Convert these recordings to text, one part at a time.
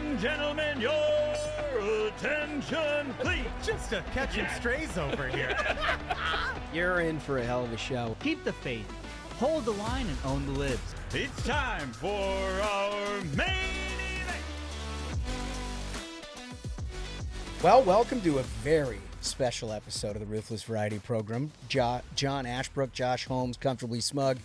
and gentlemen, your attention, please. Just a catching strays over here. You're in for a hell of a show. Keep the faith, hold the line, and own the libs. It's time for our main event. Well, welcome to a very special episode of the Ruthless Variety Program. John Ashbrook, Josh Holmes, comfortably smug.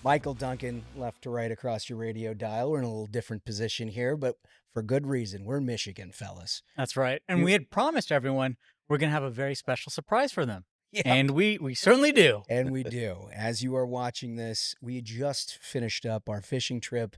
Michael Duncan, left to right across your radio dial. We're in a little different position here, but for good reason. We're in Michigan, fellas. That's right. And we had promised everyone we're going to have a very special surprise for them. Yeah. And we certainly do. And we do. As you are watching this, we just finished up our fishing trip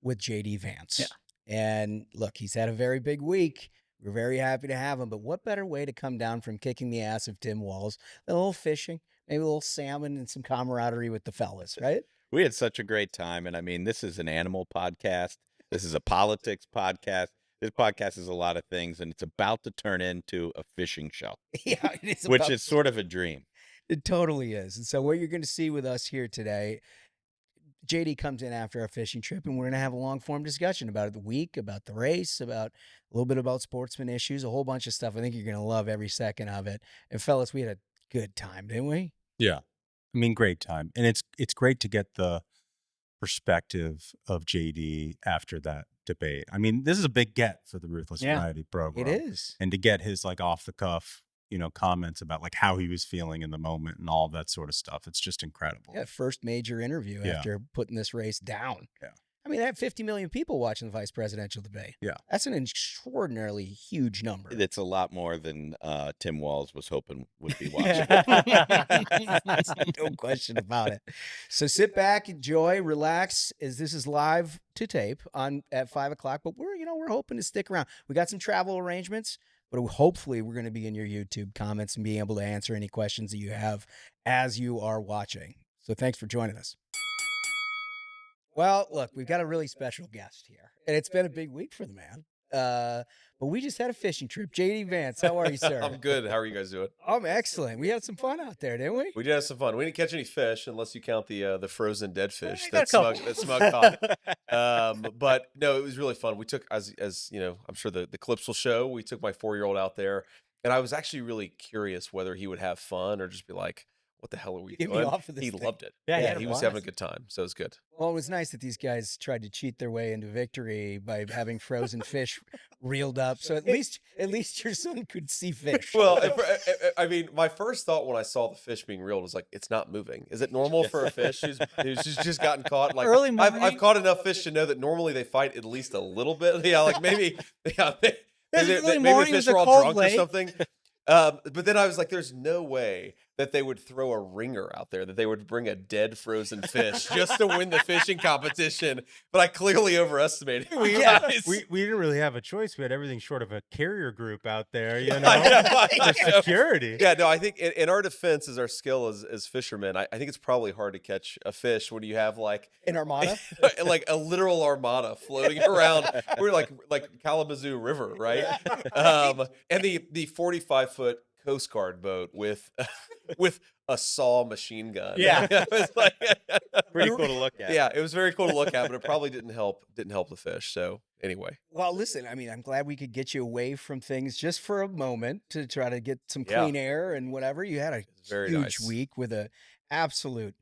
with JD Vance. Yeah. And look, he's had a very big week. We're very happy to have him. But what better way to come down from kicking the ass of Tim Walz? A little fishing, maybe a little salmon and some camaraderie with the fellas, right? We had such a great time. And I mean, this is an animal podcast. This is a politics podcast. This podcast is a lot of things, and it's about to turn into a fishing show. Yeah, it is. Which is sort of a dream. It totally is. And so what you're going to see with us here today, JD comes in after our fishing trip, and we're going to have a long-form discussion about the week, about the race, about a little bit about sportsman issues, a whole bunch of stuff. I think you're going to love every second of it. And fellas, we had a good time, didn't we? Yeah. I mean, great time. And it's great to get the perspective of JD after that debate. I mean, this is a big get for the Ruthless Variety Program. It is. And to get his like off the cuff, comments about like how he was feeling in the moment and all that sort of stuff. It's just incredible. Yeah, first major interview after putting this race down. Yeah. I mean, they had 50 million people watching the vice presidential debate. Yeah. That's an extraordinarily huge number. It's a lot more than Tim Walz was hoping would be watching. No question about it. So sit back, enjoy, relax, as this is live to tape at 5 o'clock. But we're hoping to stick around. We got some travel arrangements, but hopefully we're going to be in your YouTube comments and being able to answer any questions that you have as you are watching. So thanks for joining us. Well, look, we've got a really special guest here, and it's been a big week for the man. But we just had a fishing trip. JD Vance, how are you, sir? I'm good. How are you guys doing? I'm excellent. We had some fun out there, didn't we? We did have some fun. We didn't catch any fish unless you count the frozen dead fish got that Smug caught. But no, it was really fun. We took, as I'm sure the clips will show, we took my 4-year-old out there, and I was actually really curious whether he would have fun or just be like, what the hell are we Get me doing? off of this He thing. loved it. Yeah, he was having a good time, so it was good. Well, it was nice that these guys tried to cheat their way into victory by having frozen fish reeled up. So at least your son could see fish. Well, I mean, my first thought when I saw the fish being reeled was like, it's not moving. Is it normal for a fish who's just gotten caught? Like, Early morning. I've caught enough fish to know that normally they fight at least a little bit. Yeah, like maybe early maybe morning, fish it was a are all cold drunk lake. or something. But then I was like, there's no way that they would throw a ringer out there, that they would bring a dead frozen fish just to win the fishing competition. But I clearly overestimated. We didn't really have a choice. We had everything short of a carrier group out there, for security. Yeah, no, I think in our defense, as our skill as fishermen, I think it's probably hard to catch a fish when you have like An armada? like a literal armada floating around. We're like Kalamazoo River, right? And the 45-foot Coast Guard boat with a saw machine gun. Yeah. It was like Pretty cool to look at. Yeah, it was very cool to look at, but it probably didn't help the fish. So anyway. Well, listen, I mean, I'm glad we could get you away from things just for a moment to try to get some clean air and whatever. You had a very huge nice week with a absolute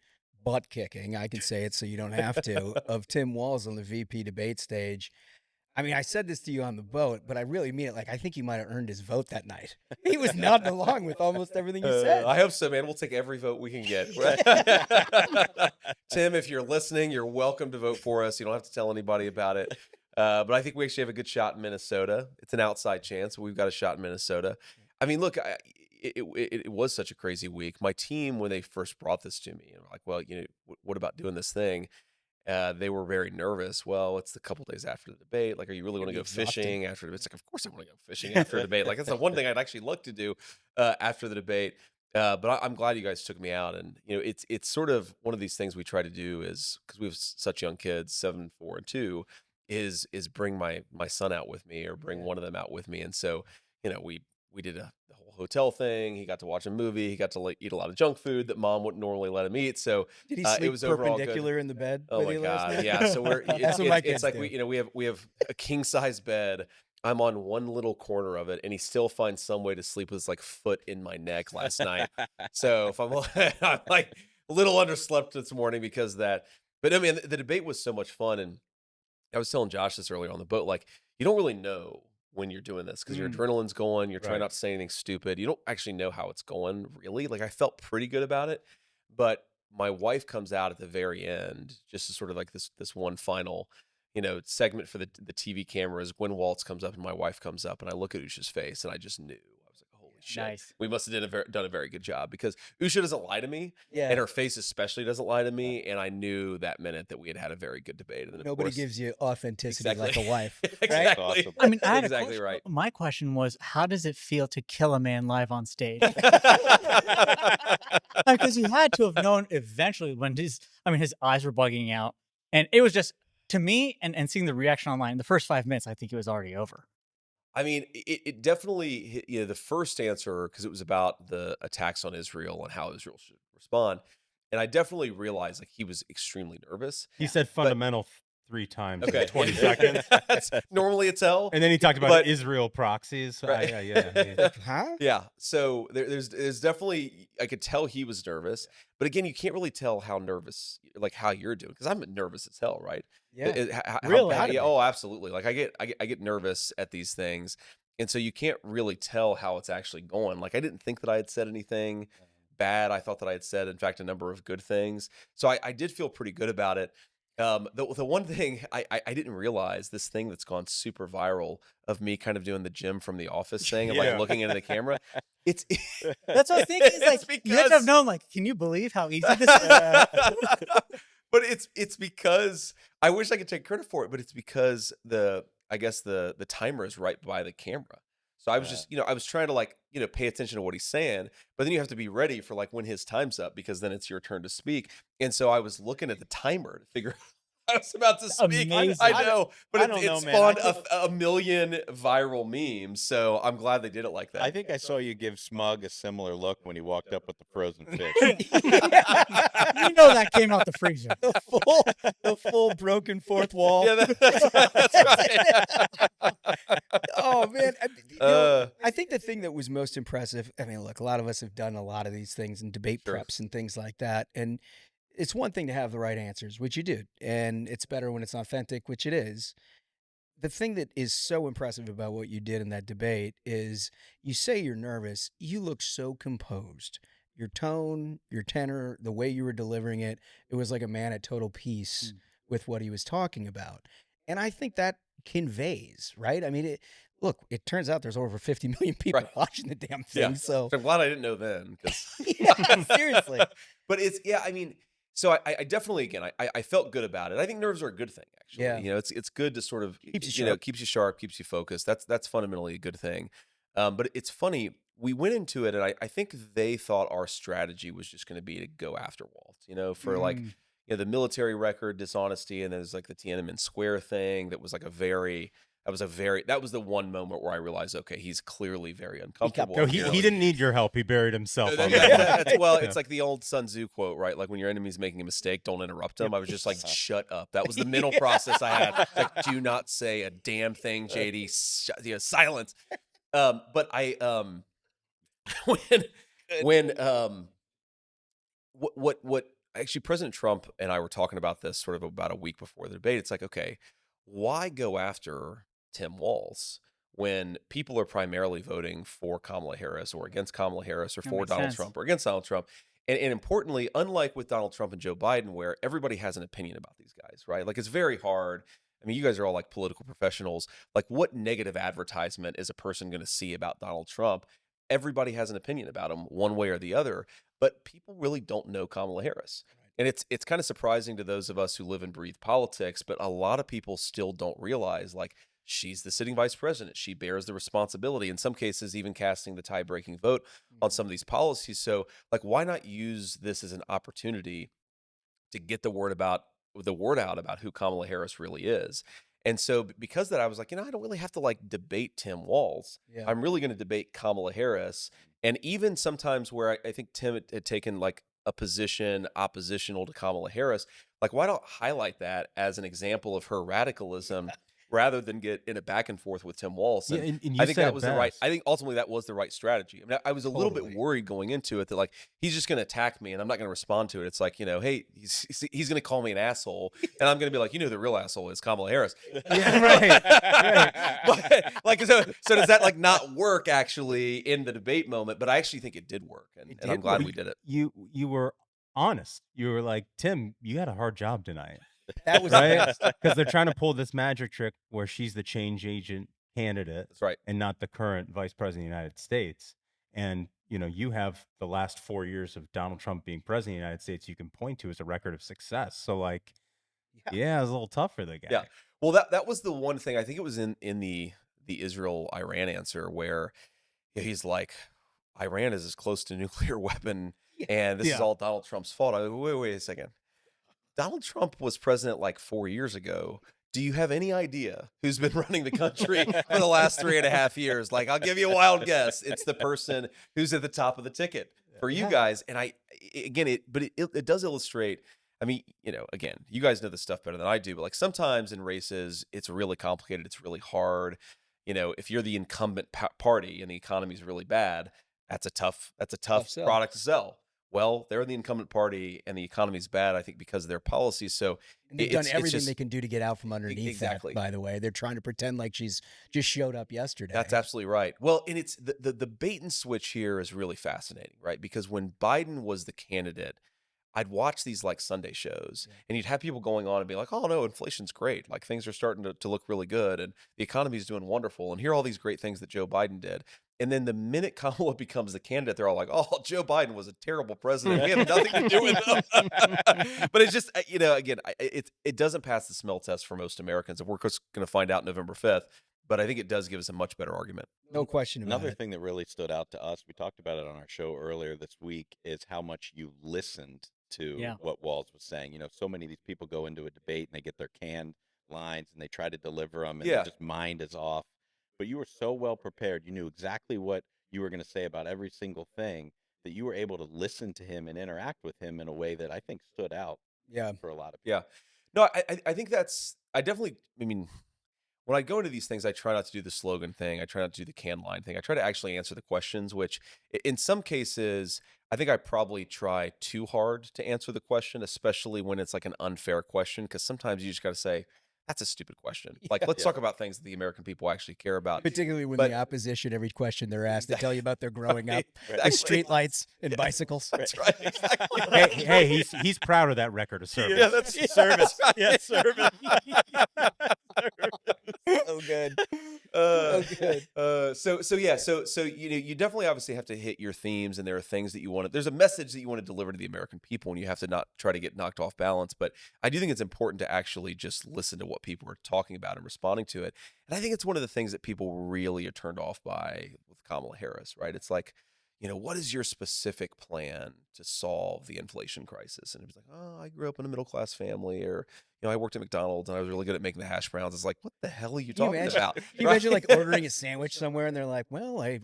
butt kicking, I can say it so you don't have to, of Tim Walz on the VP debate stage. I mean, I said this to you on the boat, but I really mean it. Like, I think you might have earned his vote that night. He was nodding along with almost everything you said. I hope so, man. We'll take every vote we can get. Tim, if you're listening, you're welcome to vote for us. You don't have to tell anybody about it. But I think we actually have a good shot in Minnesota. It's an outside chance, but we've got a shot in Minnesota. I mean, look, it was such a crazy week. My team, when they first brought this to me, like, well, what about doing this thing? They were very nervous. Well, it's a couple days after the debate. Like, are you really want to go fishing after the debate? It's like, of course I want to go fishing after the debate. Like, that's the one thing I'd actually look to do after the debate. But I'm glad you guys took me out. And, it's sort of one of these things we try to do is, because we have such young kids, 7, 4, and 2, is bring my son out with me or bring one of them out with me. And so, we did the whole hotel thing. He got to watch a movie. He got to eat a lot of junk food that mom wouldn't normally let him eat. So Did he it sleep was overall good. perpendicular in the bed? Oh with my you last God. night? Yeah. So That's what my kids it's like do. we have a king size bed. I'm on one little corner of it, and he still finds some way to sleep with his like foot in my neck last night. So if I'm like a little underslept this morning because of that. But I mean, the debate was so much fun, and I was telling Josh this earlier on the boat. Like, you don't really know when you're doing this because your adrenaline's going. You're trying Right. not to say anything stupid. You don't actually know how it's going, really. Like, I felt pretty good about it, but my wife comes out at the very end, just as sort of like this one final, segment for the TV cameras. Gwen Waltz comes up and my wife comes up, and I look at Usha's face, and I just knew. I was like, holy shit. Nice. We must have done a very good job, because Usha doesn't lie to me, Yeah. and her face especially doesn't lie to me, and I knew that minute that we had a very good debate. And then, of Nobody course, gives you authenticity exactly. like a wife. Exactly. Awesome. I mean, I had exactly a question. right. My question was, how does it feel to kill a man live on stage? Because you had to have known eventually when his eyes were bugging out, and it was just, to me, and seeing the reaction online, the first 5 minutes, I think it was already over. I mean, it definitely, the first answer, because it was about the attacks on Israel and how Israel should respond. And I definitely realized like he was extremely nervous. He said fundamental 3 times Okay. in 20 seconds. That's normally a tell. And then he talked about But- Israel proxies. Right. Yeah. Huh? Yeah. So there's definitely, I could tell he was nervous. But again, you can't really tell how nervous, like how you're doing, because I'm nervous as hell, right? Yeah. How Really? bad- yeah, oh, absolutely. Like I get nervous at these things, and so you can't really tell how it's actually going. Like I didn't think that I had said anything bad. I thought that I had said, in fact, a number of good things. So I did feel pretty good about it. The one thing I didn't realize, this thing that's gone super viral of me kind of doing the Jim from The Office thing of like Yeah. looking into the camera. It's That's what I was thinking. Is like, It's you have to because- have known, like, can you believe how easy this is? But it's because I wish I could take credit for it, but it's because I guess the timer is right by the camera. So I was just, I was trying to like, pay attention to what he's saying, but then you have to be ready for like when his time's up, because then it's your turn to speak. And so I was looking at the timer to figure out I was about to speak. Amazing. I know, but I it, don't it know, man. spawned I a million viral memes. So I'm glad they did it like that. I think I saw you give Smug a similar look when he walked up with the frozen fish. You know that came out the freezer. The full broken fourth wall. Yeah, that's right. Oh man. I Uh, think the thing that was most impressive, I mean, look, a lot of us have done a lot of these things and debate Sure. preps and things like that. And it's one thing to have the right answers, which you did. And it's better when it's authentic, which it is. The thing that is so impressive about what you did in that debate is you say you're nervous. You look so composed. Your tone, your tenor, the way you were delivering it, it was like a man at total peace with what he was talking about. And I think that conveys, right? I mean, look, it turns out there's over 50 million people Right. watching the damn thing. Yeah. So, I'm glad I didn't know then, because yeah, seriously. But it's, I mean, so I definitely, again, I felt good about it. I think nerves are a good thing, actually. Yeah. It's good to sort of, Keeps you sharp. keeps you sharp, keeps you focused. That's fundamentally a good thing. But it's funny, we went into it, and I think they thought our strategy was just going to be to go after Walt, for like, the military record, dishonesty, and then there's like the Tiananmen Square thing that was like that was the one moment where I realized, okay, he's clearly very uncomfortable. No, he didn't need your help. He buried himself on that. Well, Yeah. it's like the old Sun Tzu quote, right? Like when your enemy's making a mistake, don't interrupt them. I was just like, shut up. That was the mental process I had. Like, do not say a damn thing, JD. Silence. But I what actually, President Trump and I were talking about this sort of about a week before the debate. It's like, okay, why go after Tim Walz when people are primarily voting for Kamala Harris or against Kamala Harris or That for makes Donald sense. Trump or against Donald Trump? And importantly, unlike with Donald Trump and Joe Biden, where everybody has an opinion about these guys, right? Like, it's very hard. I mean, you guys are all like political professionals. Like, what negative advertisement is a person going to see about Donald Trump? Everybody has an opinion about him one way or the other, but people really don't know Kamala Harris. And it's kind of surprising to those of us who live and breathe politics, but a lot of people still don't realize, like, she's the sitting vice president. She bears the responsibility, in some cases, even casting the tie-breaking vote on some of these policies. So, like, why not use this as an opportunity to get the word out about who Kamala Harris really is? And so because of that, I was like, I don't really have to like debate Tim Walz. Yeah. I'm really going to debate Kamala Harris. And even sometimes where I think Tim had taken like a position oppositional to Kamala Harris, like why don't highlight that as an example of her radicalism rather than get in a back and forth with Tim Walz? And and you I think said that it was the right. best. I think ultimately that was the right strategy. I mean, I was a little bit Totally. worried going into it that like he's just going to attack me and I'm not going to respond to it. It's like hey, he's going to call me an asshole, and I'm going to be like, the real asshole is Kamala Harris. Yeah, right. But like so does that like not work actually in the debate moment? But I actually think it did work, and I'm glad we did it. You were honest. You were like, Tim, you had a hard job tonight. That was Right? Because they're trying to pull this magic trick where she's the change agent candidate That's right. and not the current vice president of the United States. And, you have the last 4 years of Donald Trump being president of the United States you can point to as a record of success. So, like, yeah, it was a little tough for the guy. Yeah. Well, that was the one thing. I think it was in the Israel-Iran answer where he's like, Iran is as close to a nuclear weapon, and this is all Donald Trump's fault. I go, wait a second. Donald Trump was president like 4 years ago. Do you have any idea who's been running the country for the last 3.5 years? Like, I'll give you a wild guess. It's the person who's at the top of the ticket for you guys. And it does illustrate. I mean, again, you guys know this stuff better than I do, but like sometimes in races, it's really complicated. It's really hard. If you're the incumbent party and the economy is really bad, that's a tough sell. product to sell. Well, they're the incumbent party and the economy's bad, I think, because of their policies. So And they've done everything they can do to get out from underneath Exactly. that, by the way. They're trying to pretend like she's just showed up yesterday. That's absolutely right. Well, and it's the bait and switch here is really fascinating, right? Because when Biden was the candidate, I'd watch these like Sunday shows and you'd have people going on and be like, oh no, inflation's great. Like things are starting to look really good and the economy's doing wonderful. And here are all these great things that Joe Biden did. And then the minute Kamala becomes the candidate, they're all like, oh, Joe Biden was a terrible president. We have nothing to do with him. But it's just, again, it doesn't pass the smell test for most Americans. And we're just going to find out November 5th. But I think it does give us a much better argument. No question about Another it. thing that really stood out to us, we talked about it on our show earlier this week, is how much you listened to what Walz was saying. So many of these people go into a debate and they get their canned lines and they try to deliver them and their just mind is off. But you were so well prepared. You knew exactly what you were going to say about every single thing that you were able to listen to him and interact with him in a way that I think stood out for a lot of people. Yeah. No, I think when I go into these things, I try not to do the slogan thing. I try not to do the can line thing. I try to actually answer the questions, which in some cases, I think I probably try too hard to answer the question, especially when it's like an unfair question, because sometimes you just got to say, that's a stupid question. Like, let's talk about things that the American people actually care about. Particularly when the opposition, every question they're asked, they tell you about their growing up with street lights and bicycles. That's right. Exactly. Hey, he's proud of that record of service. Yeah, that's Service. Yeah, service. So good. So you definitely obviously have to hit your themes, and there are things that you want to. There's a message that you want to deliver to the American people, and you have to not try to get knocked off balance. But I do think it's important to actually just listen to what people are talking about and responding to it. And I think it's one of the things that people really are turned off by with Kamala Harris, right? It's like, what is your specific plan to solve the inflation crisis? And it was like, oh, I grew up in a middle-class family, or, I worked at McDonald's and I was really good at making the hash browns. It's like, what the hell are you talking about? Can you imagine like ordering a sandwich somewhere and they're like, well, I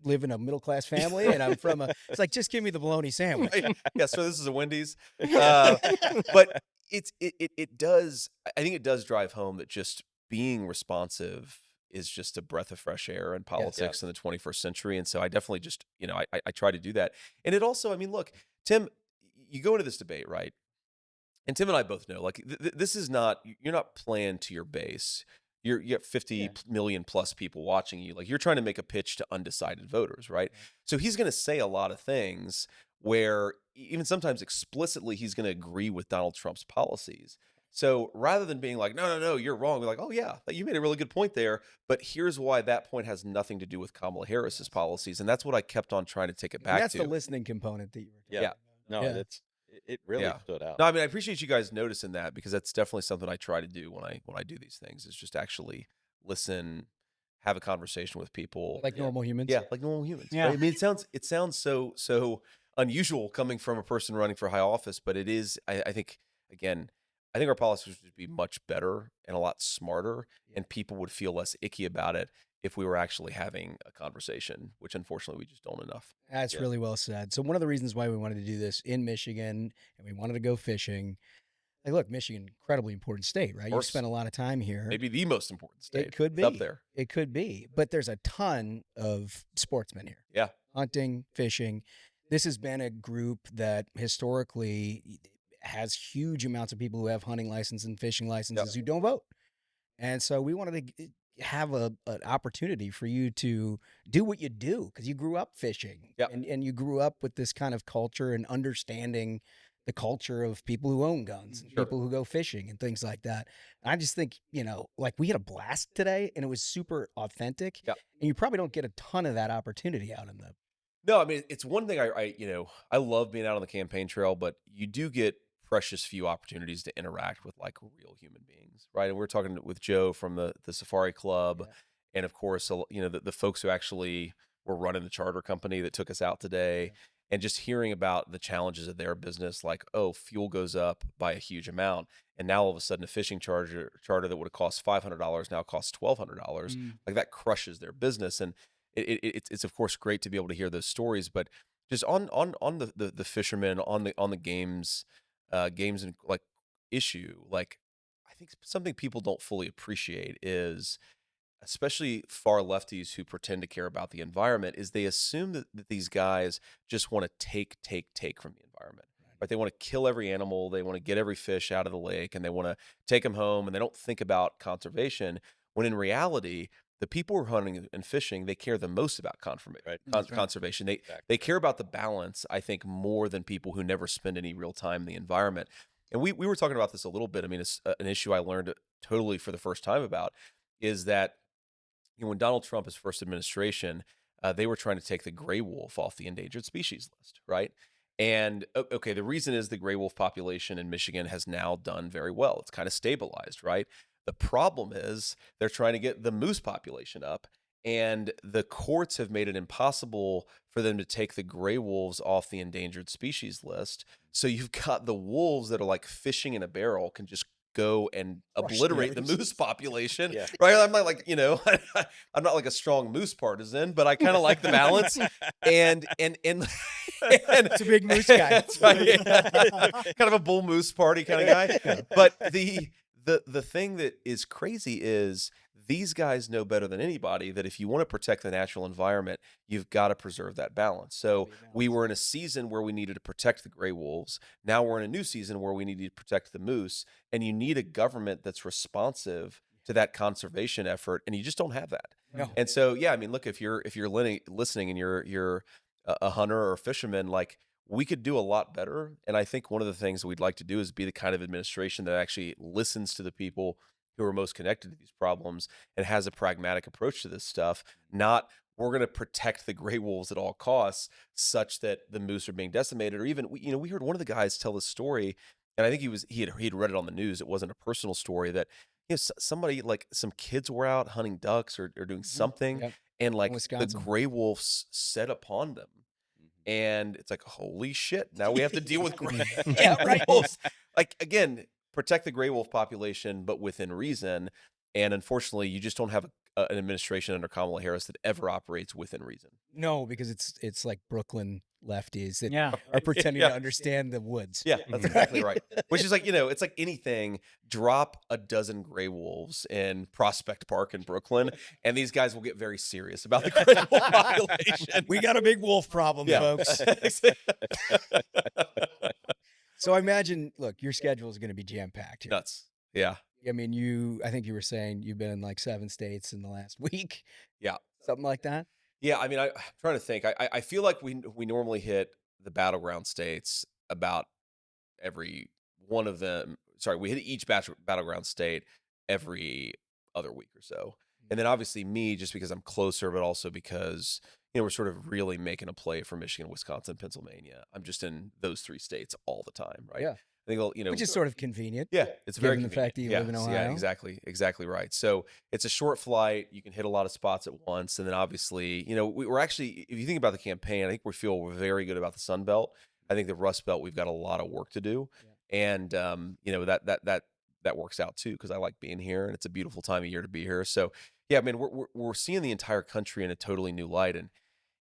live in a middle-class family and I'm from it's like, just give me the bologna sandwich. Right. Yeah, so this is a Wendy's. But it does, I think it does drive home that just being responsive is just a breath of fresh air in politics in the 21st century. And so I definitely just, I try to do that. And it also, look, Tim, you go into this debate, right? And Tim and I both know, like, this is not, you're not playing to your base. You have 50 million plus people watching you. Like, you're trying to make a pitch to undecided voters, right? So he's going to say a lot of things where even sometimes explicitly he's going to agree with Donald Trump's policies. So rather than being like, no, you're wrong, we're like, oh yeah, you made a really good point there, but here's why that point has nothing to do with Kamala Harris's policies. And that's what I kept on trying to take it back And that's to. the listening component that you were talking Yeah. about. No, Yeah. it really stood out. No, I appreciate you guys noticing that, because that's definitely something I try to do when I do these things, is just actually listen, have a conversation with people. Like normal humans. Yeah, like normal humans. Yeah. Right? It sounds so unusual coming from a person running for high office, but it is, I think, again, I think our policies would be much better and a lot smarter, and people would feel less icky about it if we were actually having a conversation, which unfortunately we just don't enough. That's really well said. So one of the reasons why we wanted to do this in Michigan and we wanted to go fishing, like, look, Michigan, incredibly important state, right? You spent a lot of time here. Maybe the most important state. It could be. It's up there. It could be. But there's a ton of sportsmen here. Yeah. Hunting, fishing. This has been a group that historically has huge amounts of people who have hunting licenses and fishing licenses who don't vote. And so we wanted to have an opportunity for you to do what you do, because you grew up fishing and you grew up with this kind of culture and understanding the culture of people who own guns and people who go fishing and things like that. And I just think, like, we had a blast today and it was super authentic. And you probably don't get a ton of that opportunity out in the. No, I mean, it's one thing I love being out on the campaign trail, but you do get precious few opportunities to interact with like real human beings, right? And we're talking with Joe from the Safari Club, and of course, the folks who actually were running the charter company that took us out today, and just hearing about the challenges of their business, like, oh, fuel goes up by a huge amount, and now all of a sudden a fishing charter that would have cost $500 now costs $1,200. Like, that crushes their business, and it's of course great to be able to hear those stories, but just on the fishermen, on the games and like issue, like, I think something people don't fully appreciate is, especially far lefties who pretend to care about the environment, is they assume that these guys just want to take from the environment, right? They want to kill every animal, they want to get every fish out of the lake, and they want to take them home, and they don't think about conservation, when in reality, the people who are hunting and fishing, they care the most about conservation. They care about the balance, I think, more than people who never spend any real time in the environment. And we were talking about this a little bit. I mean, it's an issue I learned totally for the first time about, is that when Donald Trump, his first administration, they were trying to take the gray wolf off the endangered species list, right? And okay, the reason is the gray wolf population in Michigan has now done very well. It's kind of stabilized, right? The problem is they're trying to get the moose population up, and the courts have made it impossible for them to take the gray wolves off the endangered species list. So you've got the wolves that are like fishing in a barrel can just go and obliterate the moose population, right? I'm not like, I'm not like a strong moose partisan, but I kind of like the balance. And It's a big moose guy. That's right. Kind of a bull moose party kind of guy. But the thing that is crazy is these guys know better than anybody that if you want to protect the natural environment, you've got to preserve that balance. So we were in a season where we needed to protect the gray wolves. Now we're in a new season where we need to protect the moose, and you need a government that's responsive to that conservation effort, and you just don't have that. No. And so, I mean, look, if you're listening and you're a hunter or a fisherman, like, we could do a lot better. And I think one of the things that we'd like to do is be the kind of administration that actually listens to the people who are most connected to these problems and has a pragmatic approach to this stuff. Not, we're going to protect the gray wolves at all costs, such that the moose are being decimated. Or even, we heard one of the guys tell this story, and I think he had read it on the news. It wasn't a personal story, that somebody, like, some kids were out hunting ducks or doing something, and like the gray wolves set upon them. And it's like, holy shit, now we have to deal with gray wolves. Like, again, protect the gray wolf population, but within reason. And unfortunately, you just don't have an administration under Kamala Harris that ever operates within reason. No, because it's like Brooklyn lefties that are pretending to understand the woods. Yeah, that's exactly right. Which is like, it's like anything. Drop a dozen gray wolves in Prospect Park in Brooklyn, and these guys will get very serious about the gray wolf population. We got a big wolf problem, folks. So I imagine, look, your schedule is going to be jam-packed here. Nuts. Yeah. I mean, I think you were saying you've been in like 7 states in the last week. Yeah. Something like that. Yeah. I mean, I'm trying to think. I feel like we normally hit the battleground states about every one of them. Sorry, we hit each battleground state every other week or so. And then obviously me, just because I'm closer, but also because, we're sort of really making a play for Michigan, Wisconsin, Pennsylvania. I'm just in those 3 states all the time, right? Yeah. I think, which is sort of convenient. Yeah, it's very given the fact that you live in Ohio. Yeah, exactly right. So it's a short flight. You can hit a lot of spots at once, and then obviously, we're actually, if you think about the campaign, I think we feel very good about the Sun Belt. I think the Rust Belt, we've got a lot of work to do. And that works out too, because I like being here and it's a beautiful time of year to be here. So yeah, I mean, we're seeing the entire country in a totally new light, and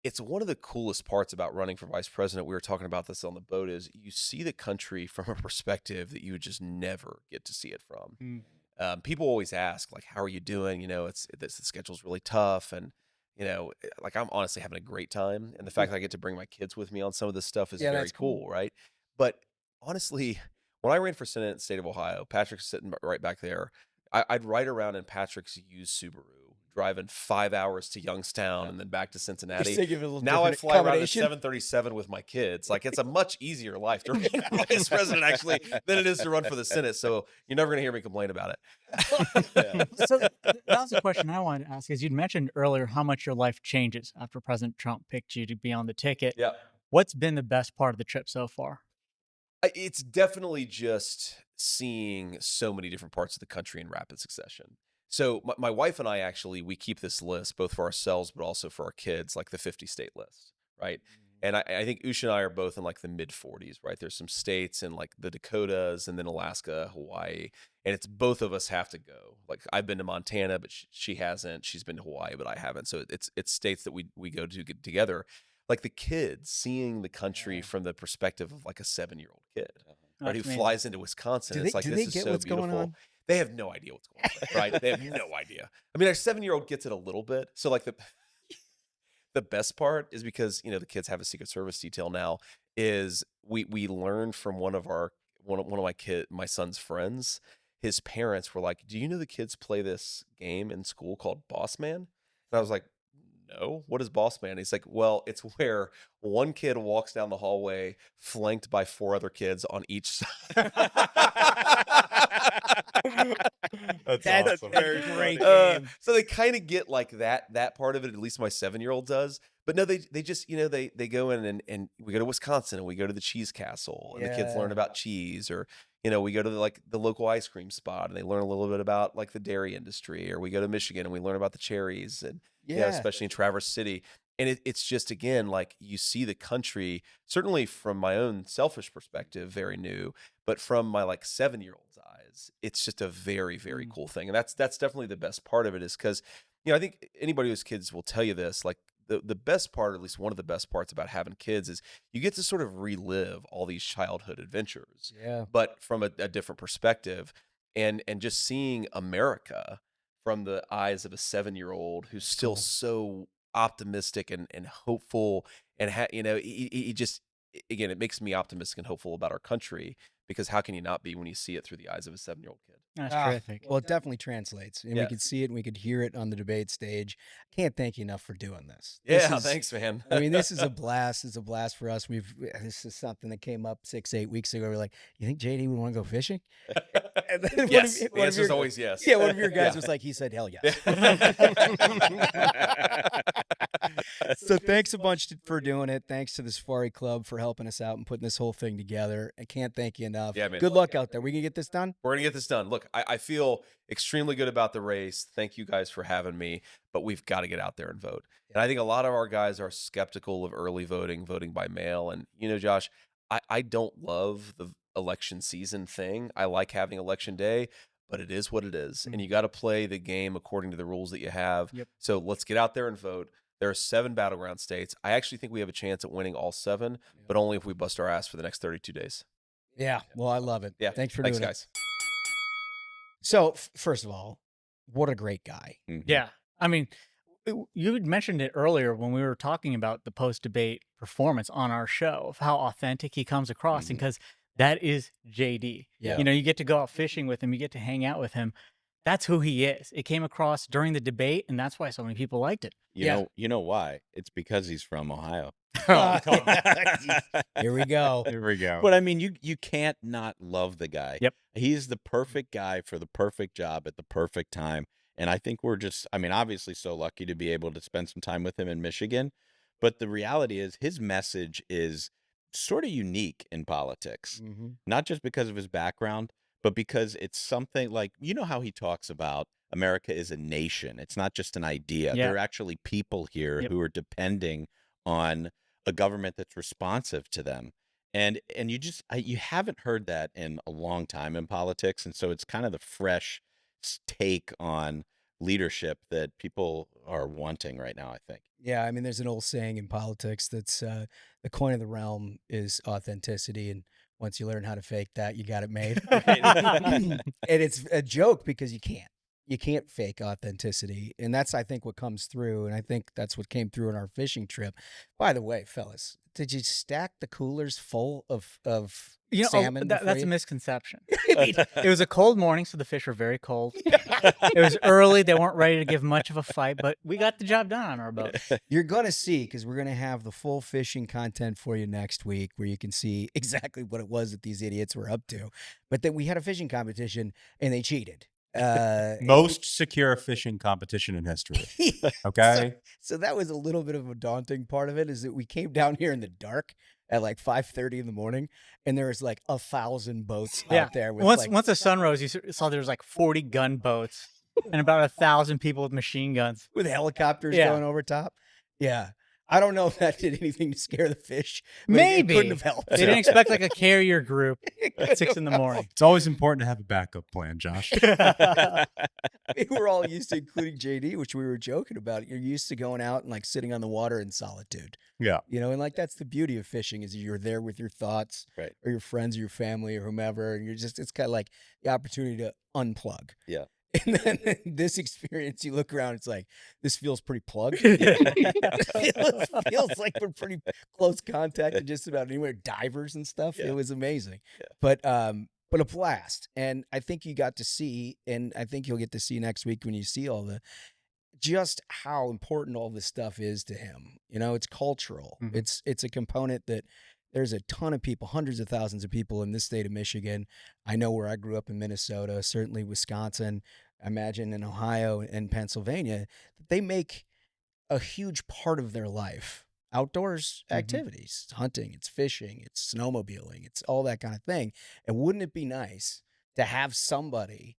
it's one of the coolest parts about running for vice president. We were talking about this on the boat, is you see the country from a perspective that you would just never get to see it from. People always ask, like, how are you doing? The schedule's really tough. And, like, I'm honestly having a great time. And the fact that I get to bring my kids with me on some of this stuff is very cool, right? But honestly, when I ran for Senate in the state of Ohio, Patrick's sitting right back there. I'd ride around in Patrick's used Subaru, driving 5 hours to Youngstown and then back to Cincinnati. Now I fly around in 737 with my kids. Like, it's a much easier life to run for vice president, actually, than it is to run for the Senate. So you're never going to hear me complain about it. So that was a question I wanted to ask, is you'd mentioned earlier how much your life changes after President Trump picked you to be on the ticket. Yeah. What's been the best part of the trip so far? It's definitely just seeing so many different parts of the country in rapid succession. So my wife and I, actually, we keep this list both for ourselves but also for our kids, like the 50-state list, right? And I think Usha and I are both in like the mid-40s, right? There's some states in like the Dakotas and then Alaska, Hawaii, and it's both of us have to go. Like, I've been to Montana, but she hasn't. She's been to Hawaii, but I haven't. So it's states that we go to get together. Like, the kids seeing the country from the perspective of like a 7-year-old kid, right? Who flies into Wisconsin. It's like, this is so beautiful. They have no idea what's going on, right? They have no idea. I mean, our 7-year-old gets it a little bit. So like the best part is, because, the kids have a Secret Service detail now, is we learned from one of my son's friends. His parents were like, "Do you know the kids play this game in school called Boss Man?" And I was like, "No, what is Boss Man?" He's like, "Well, it's where one kid walks down the hallway flanked by 4 other kids on each side." That's awesome. a great game. So they kind of get like that part of it. At least my 7-year-old does. But no, they just, they go in and we go to Wisconsin and we go to the Cheese Castle, and the kids learn about cheese, or we go to the local ice cream spot and they learn a little bit about like the dairy industry, or we go to Michigan and we learn about the cherries, and especially in Traverse City. And it's just, again, like, you see the country, certainly from my own selfish perspective, very new, but from my like 7-year-old's eyes, it's just a very, very cool thing. And that's definitely the best part of it, is because, I think anybody who has kids will tell you this, like, the best part, or at least one of the best parts about having kids, is you get to sort of relive all these childhood adventures, but from a different perspective, and just seeing America from the eyes of a 7-year-old who's still so optimistic and hopeful, and he just, again, it makes me optimistic and hopeful about our country, because how can you not be when you see it through the eyes of a 7-year-old kid? That's terrific. Well, it definitely translates, and we could see it and we could hear it on the debate stage. I can't thank you enough for doing this. Thanks, man. I mean, this is a blast. It's a blast for us. This is something that came up 6-8 weeks ago. We're like, "You think JD would want to go fishing?" And then Yes. The answer is always yes. Yeah, one of your guys was like, he said, "Hell yes." So thanks a bunch for doing it. Thanks to the Safari Club for helping us out and putting this whole thing together. I can't thank you enough. Yeah, man. Good luck out there. We can get this done? We're going to get this done. Look, I feel extremely good about the race. Thank you guys for having me, but we've got to get out there and vote. And I think a lot of our guys are skeptical of early voting by mail. And, Josh, I don't love the election season thing. I like having election day, but it is what it is. And you got to play the game according to the rules that you have. So let's get out there and vote. There are 7 battleground states. I actually think we have a chance at winning all 7, but only if we bust our ass for the next 32 days. Yeah. Well, I love it. Yeah. Thanks for doing guys. it. So, first of all, what a great guy. Yeah. I mean, you had mentioned it earlier when we were talking about the post-debate performance on our show, of how authentic he comes across, and because that is JD. Yeah. You get to go out fishing with him, you get to hang out with him. That's who he is. It came across during the debate, and that's why so many people liked it. You know why? It's because he's from Ohio. Here we go. Here we go. But I mean, you can't not love the guy. Yep. He's the perfect guy for the perfect job at the perfect time. And I think we're just, obviously so lucky to be able to spend some time with him in Michigan. But the reality is, his message is sort of unique in politics, not just because of his background, but because it's something like, how he talks about America is a nation. It's not just an idea. Yeah. There are actually people here who are depending on a government that's responsive to them. And you haven't heard that in a long time in politics, and so it's kind of the fresh take on leadership that people are wanting right now, I think. Yeah, I mean, there's an old saying in politics that's the coin of the realm is authenticity, and once you learn how to fake that, you got it made. And it's a joke because you can't fake authenticity, and that's, I think, what comes through, and I think that's what came through in our fishing trip. By the way, fellas, did you stack the coolers full of salmon? That's a misconception. It was a cold morning, so the fish were very cold. It was early; they weren't ready to give much of a fight, but we got the job done on our boat. You're gonna see, because we're gonna have the full fishing content for you next week, where you can see exactly what it was that these idiots were up to. But then we had a fishing competition, and they cheated. Most secure fishing competition in history. Okay. So that was a little bit of a daunting part of it, is that we came down here in the dark at like 5:30 in the morning, and there was like 1,000 boats out there. With once the sun rose, you saw there was like 40 gunboats and about 1,000 people with machine guns. with helicopters going over top. Yeah. I don't know if that did anything to scare the fish. But Maybe. It couldn't have helped. They didn't expect like a carrier group at 6 in the morning. It's always important to have a backup plan, Josh. We were all used to, including JD, which we were joking about. You're used to going out and like sitting on the water in solitude. Yeah. You know, and like that's the beauty of fishing, is you're there with your thoughts, Right. or your friends or your family or whomever. And it's kind of like the opportunity to unplug. Yeah. And then this experience, you look around, it's like, this feels pretty plugged. feels like we're pretty close contact to just about anywhere, divers and stuff. Yeah. It was amazing. Yeah. But a blast. And I think you got to see, and I think you'll get to see next week when you see just how important all this stuff is to him. You know, it's cultural. Mhm. It's a component that there's a ton of people, hundreds of thousands of people in this state of Michigan. I know where I grew up in Minnesota, certainly Wisconsin, I imagine in Ohio and Pennsylvania, that they make a huge part of their life. Outdoors activities, it's hunting, it's fishing, it's snowmobiling, it's all that kind of thing. And wouldn't it be nice to have somebody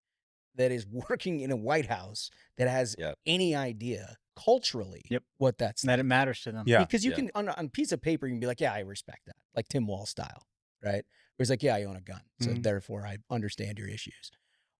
that is working in a White House that has any idea culturally what that's that it matters to them. Yeah. Because you can, on a piece of paper, you can be like, yeah, I respect that. Like Tim Walz style, right? Where it's like, yeah, I own a gun, so therefore I understand your issues.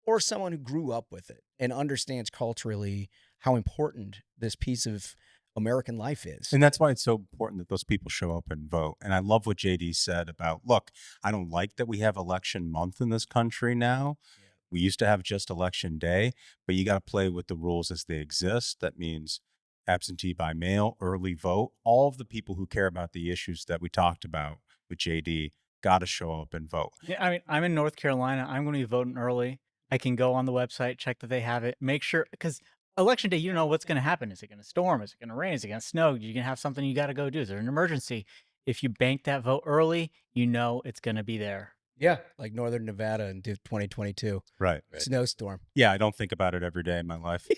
Or someone who grew up with it and understands culturally how important this piece of American life is. And that's why it's so important that those people show up and vote. And I love what JD said about, look, I don't like that we have election month in this country now. Yeah. We used to have just election day, but you got to play with the rules as they exist. That means absentee by mail, early vote. All of the people who care about the issues that we talked about with JD got to show up and vote. Yeah, I mean, I'm in North Carolina. I'm going to be voting early. I can go on the website, check that they have it, make sure, because election day, you don't know what's going to happen. Is it going to storm? Is it going to rain? Is it going to snow? You're going to have something you got to go do. Is there an emergency? If you bank that vote early, you know it's going to be there. Yeah, like Northern Nevada in 2022. Right. Snowstorm. Yeah, I don't think about it every day in my life.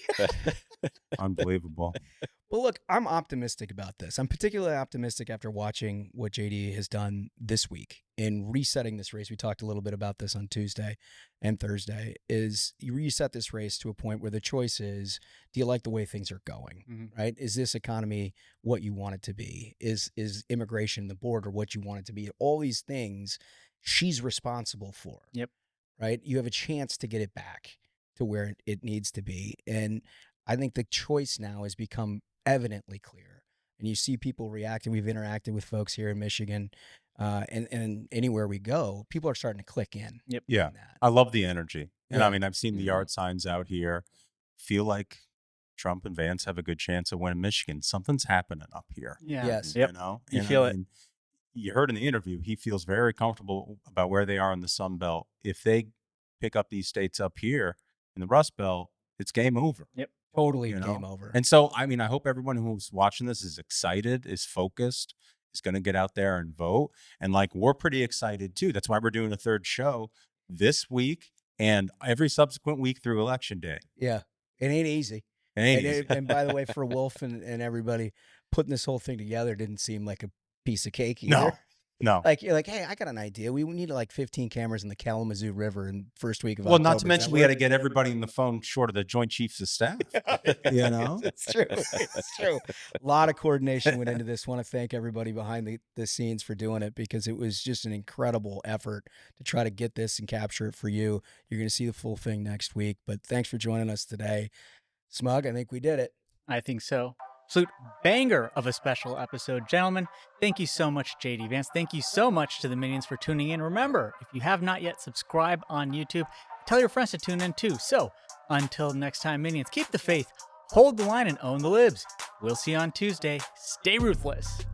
Unbelievable. Well, look, I'm optimistic about this. I'm particularly optimistic after watching what JD has done this week in resetting this race. We talked a little bit about this on Tuesday and Thursday. Is you reset this race to a point where the choice is, do you like the way things are going, right? Is this economy what you want it to be? Is immigration, the border, what you want it to be? All these things she's responsible for. Yep. Right? You have a chance to get it back to where it needs to be. And I think the choice now has become evidently clear. And you see people reacting. We've interacted with folks here in Michigan and anywhere we go, people are starting to click in. Yep. Yeah. I love the energy. And I mean, I've seen the yard signs out here. Feel like Trump and Vance have a good chance of winning Michigan. Something's happening up here. Yeah. Yes. You know? You feel it. You heard in the interview, he feels very comfortable about where they are in the Sun Belt. If they pick up these states up here in the Rust Belt, it's game over. Yep. Totally You know? game over. And so, I mean, I hope everyone who's watching this is excited, is focused, is going to get out there and vote. And like, we're pretty excited too. That's why we're doing a third show this week and every subsequent week through Election Day. Yeah. It ain't easy. It ain't easy. And by the way, for Wolf and everybody, putting this whole thing together didn't seem like a piece of cake either. No. No. Like you're like, hey, I got an idea. We need like 15 cameras in the Kalamazoo River in first week of Well, October. not to mention we had to get everybody in the phone short of the Joint Chiefs of Staff. You know, it's true. It's true. A lot of coordination went into this. Want to thank everybody behind the scenes for doing it, because it was just an incredible effort to try to get this and capture it for you. You're going to see the full thing next week. But thanks for joining us today, Smug. I think we did it. I think so. Absolute banger of a special episode. Gentlemen, thank you so much, JD Vance. Thank you so much to the Minions for tuning in. Remember, if you have not yet subscribed on YouTube, tell your friends to tune in too. So, until next time, Minions, keep the faith, hold the line, and own the libs. We'll see you on Tuesday. Stay ruthless.